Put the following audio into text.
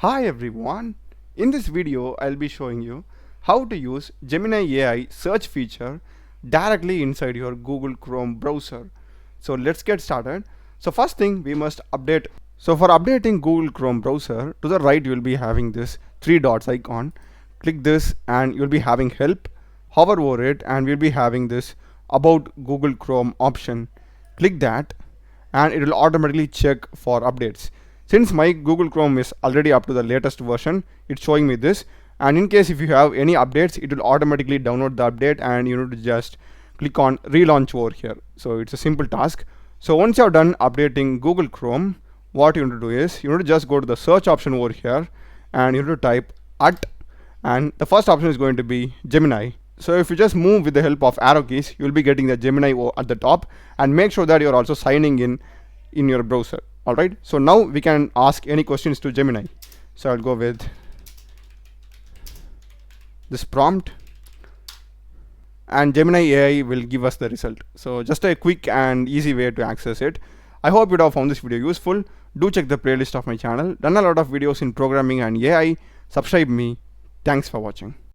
Hi everyone, in this video I'll be showing you how to use Gemini AI search feature directly inside your Google Chrome browser. So let's get started. So first thing we must update. So for updating Google Chrome browser, to the right you'll be having this three dots icon. Click this and you'll be having help. Hover over it and we'll be having this about Google Chrome option. Click that and it will automatically check for updates. Since my Google Chrome is already up to the latest version, it's showing me this, and in case if you have any updates, it will automatically download the update and you need to just click on relaunch over here. So it's a simple task. So once you're done updating Google Chrome, what you need to do is you need to just go to the search option over here and you need to type at, and the first option is going to be Gemini. So if you just move with the help of arrow keys, you'll be getting the Gemini at the top, and make sure that you're also signing in your browser. Alright, so now we can ask any questions to Gemini. So I'll go with this prompt and Gemini AI will give us the result. So just a quick and easy way to access it. I hope you have found this video useful. Do check the playlist of my channel. Done a lot of videos in programming and AI. Subscribe me. Thanks for watching.